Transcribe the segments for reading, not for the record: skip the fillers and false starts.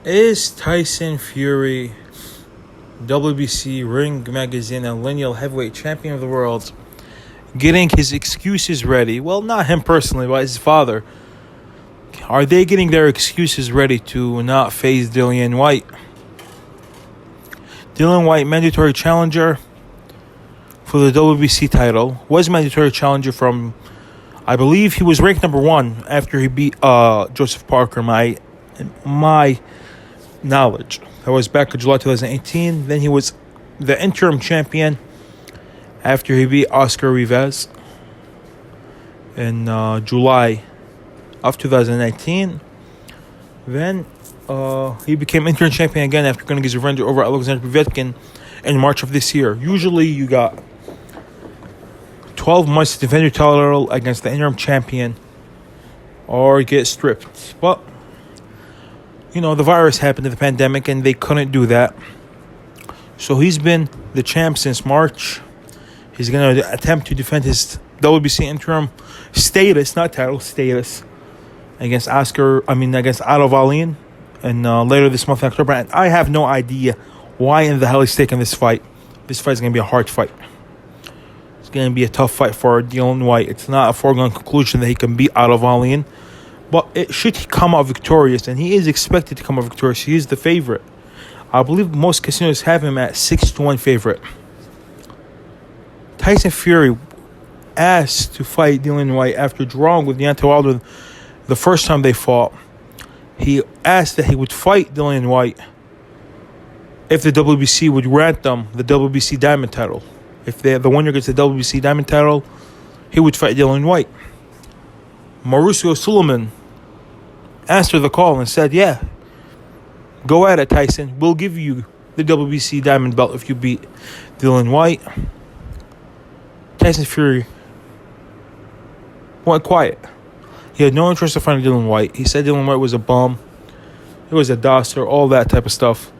Is Tyson Fury WBC Ring Magazine and Lineal Heavyweight Champion of the World getting his excuses ready? Well, not him personally, but his father. Are they getting their excuses ready to not face Dillian Whyte? Dillian Whyte, mandatory challenger for the WBC title, was mandatory challenger from, I believe he was ranked number 1 after he beat Joseph Parker, my knowledge. That was back in July 2018. Then he was the interim champion after he beat Oscar Rivas in July of 2019. Then he became interim champion again after getting his revenge over Alexander Povetkin in March of this year. Usually you got 12 months to defend your title against the interim champion or get stripped. But the virus happened in the pandemic and they couldn't do that. So he's been the champ since March. He's going to attempt to defend his WBC interim status, not title, status, against Otto Wallin and later this month in October. And I have no idea why in the hell he's taking this fight. This fight is going to be a hard fight. It's going to be a tough fight for Dillian Whyte. It's not a foregone conclusion that he can beat Otto Wallin. But should he come out victorious, and he is expected to come out victorious, he is the favorite. I believe most casinos have him at 6-1 favorite. Tyson Fury asked to fight Dillian Whyte after drawing with Deontay Wilder the first time they fought. He asked that he would fight Dillian Whyte if the WBC would grant them the WBC Diamond title. If the winner gets the WBC Diamond title, he would fight Dillian Whyte. Mauricio Suleiman answered the call and said, yeah, go at it, Tyson. We'll give you the WBC Diamond belt if you beat Dillian Whyte. Tyson Fury went quiet. He had no interest in fighting Dillian Whyte. He said Dillian Whyte was a bum. He was a dosser, all that type of stuff.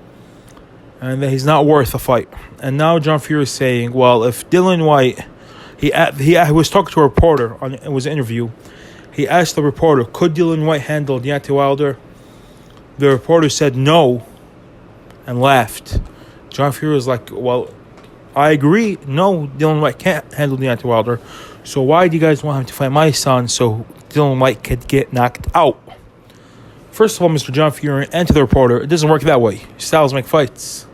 And that he's not worth a fight. And now John Fury is saying, well, if Dillian Whyte, he was talking to a reporter, it was an interview. He asked the reporter, could Dillian Whyte handle Deontay Wilder? The reporter said no and laughed. John Fury was like, well, I agree. No, Dillian Whyte can't handle Deontay Wilder. So why do you guys want him to fight my son so Dillian Whyte could get knocked out? First of all, Mr. John Fury, and to the reporter, it doesn't work that way. Styles make fights.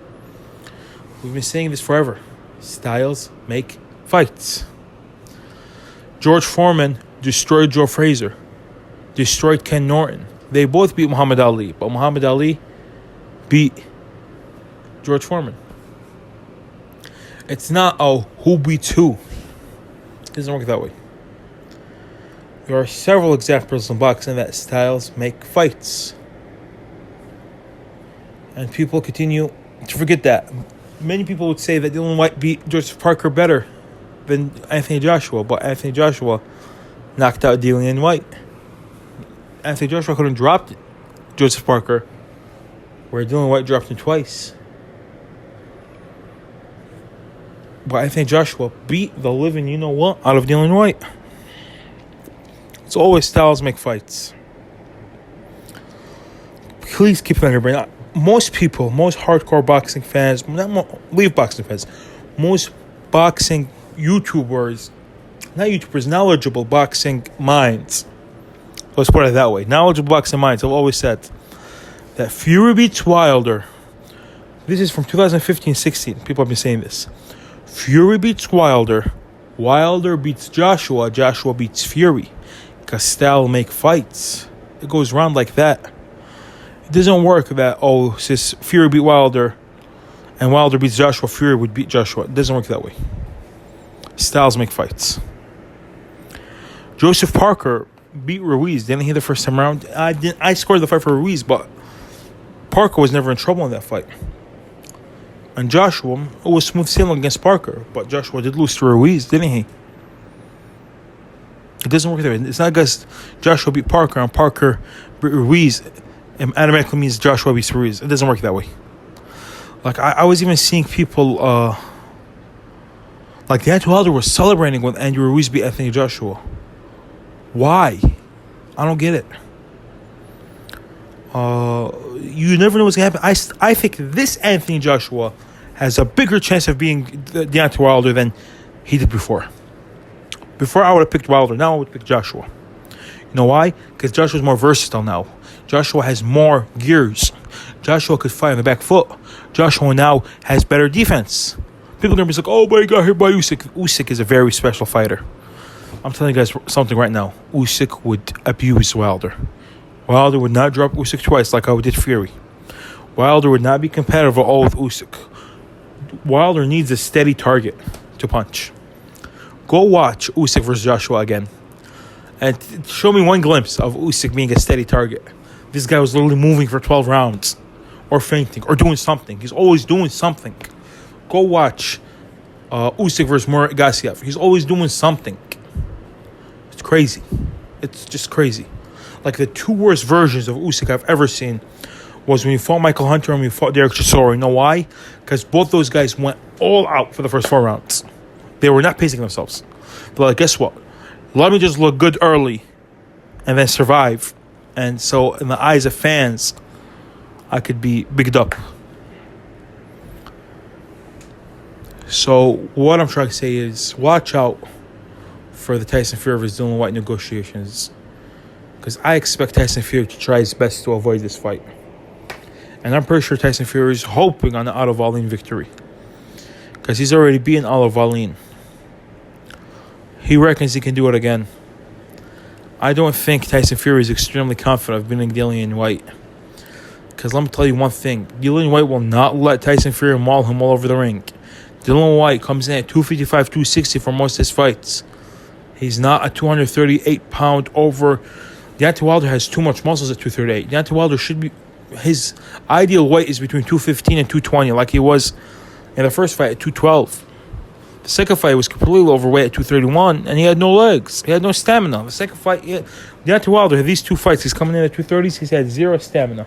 We've been saying this forever. Styles make fights. George Foreman destroyed Joe Frazier, destroyed Ken Norton. They both beat Muhammad Ali, but Muhammad Ali beat George Foreman. It's not, who beats who. It doesn't work that way. There are several examples in boxing that styles make fights. And people continue to forget that. Many people would say that Dillian Whyte beat Joseph Parker better than Anthony Joshua, but Anthony Joshua knocked out Dillian Whyte. Anthony Joshua couldn't drop Joseph Parker, where Dillian Whyte dropped him twice. But Anthony Joshua beat the living you-know-what out of Dillian Whyte. It's always styles make fights. Please keep that in your brain. Most people, most hardcore boxing fans, leave boxing fans, most boxing YouTubers, knowledgeable boxing minds. Let's put it that way. Knowledgeable boxing minds have always said that Fury beats Wilder. This is from 2015-16. People have been saying this. Fury beats Wilder. Wilder beats Joshua. Joshua beats Fury. Because style make fights. It goes around like that. It doesn't work that, since Fury beat Wilder and Wilder beats Joshua, Fury would beat Joshua. It doesn't work that way. Styles make fights. Joseph Parker beat Ruiz, didn't he, the first time around? I scored the fight for Ruiz, but Parker was never in trouble in that fight. And Joshua, it was smooth sailing against Parker, but Joshua did lose to Ruiz, didn't he? It doesn't work that way. It's not because Joshua beat Parker and Parker beat Ruiz, it automatically means Joshua beats Ruiz. It doesn't work that way. Like, I was even seeing people, like Deontay Wilder was celebrating when Andrew Ruiz beat Anthony Joshua. Why? I don't get it. you never know what's going to happen. I think this Anthony Joshua has a bigger chance of being Deontay Wilder than he did before. Before, I would have picked Wilder. Now I would pick Joshua. You know why? Because Joshua's more versatile now. Joshua has more gears. Joshua could fight on the back foot. Joshua now has better defense. People are going to be like, oh, but he got hit by Usyk. Usyk is a very special fighter. I'm telling you guys something right now. Usyk would abuse Wilder. Wilder would not drop Usyk twice like I did Fury. Wilder would not be competitive at all with Usyk. Wilder needs a steady target to punch. Go watch Usyk versus Joshua again. And show me one glimpse of Usyk being a steady target. This guy was literally moving for 12 rounds. Or fainting. Or doing something. He's always doing something. Go watch Usyk versus Murgassiev. He's always doing something. It's crazy. It's just crazy. Like the two worst versions of Usyk I've ever seen was when he fought Michael Hunter and when he fought Derek Chisora. You know why? Because both those guys went all out for the first 4 rounds. They were not pacing themselves. But like, guess what? Let me just look good early and then survive. And so in the eyes of fans, I could be bigged up. So what I'm trying to say is watch out for the Tyson Fury versus Dillian Whyte negotiations. Because I expect Tyson Fury to try his best to avoid this fight. And I'm pretty sure Tyson Fury is hoping on the Otto Wallin victory. Because he's already beaten Otto Wallin. He reckons he can do it again. I don't think Tyson Fury is extremely confident of beating Dillian Whyte. Because let me tell you one thing. Dillian Whyte will not let Tyson Fury maul him all over the ring. Dillian Whyte comes in at 255, 260 for most of his fights. He's not a 238-pound over. Deontay Wilder has too much muscles at 238. Deontay Wilder should be... His ideal weight is between 215 and 220, like he was in the first fight at 212. The second fight was completely overweight at 231, and he had no legs. He had no stamina. The second fight, Deontay Wilder, these two fights, he's coming in at 230s, he's had zero stamina.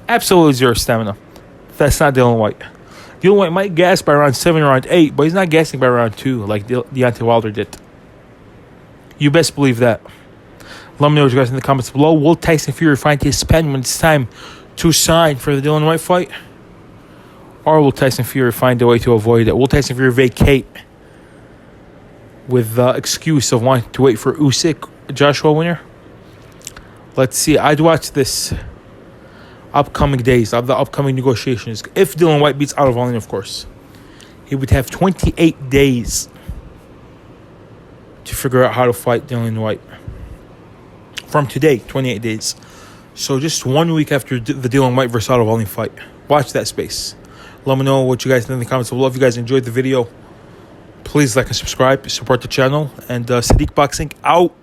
Absolutely zero stamina. That's not Dillian Whyte. Dillian Whyte might gas by around 7 or around 8, but he's not gassing by around 2 like Deontay Wilder did. You best believe that. Let me know what you guys in the comments below. Will Tyson Fury find his pen when it's time to sign for the Dillian Whyte fight? Or will Tyson Fury find a way to avoid it? Will Tyson Fury vacate with the excuse of wanting to wait for Usyk, Joshua winner? Let's see. I'd watch this upcoming days of the upcoming negotiations. If Dillian Whyte beats Otto Wallin, of course, he would have 28 days to figure out how to fight Dillian Whyte. From today, 28 days. So just 1 week after the Dillian Whyte versus Otto Wallin fight. Watch that space. Let me know what you guys think in the comments below. If you guys enjoyed the video, please like and subscribe. Support the channel. And Sadiq Boxing out.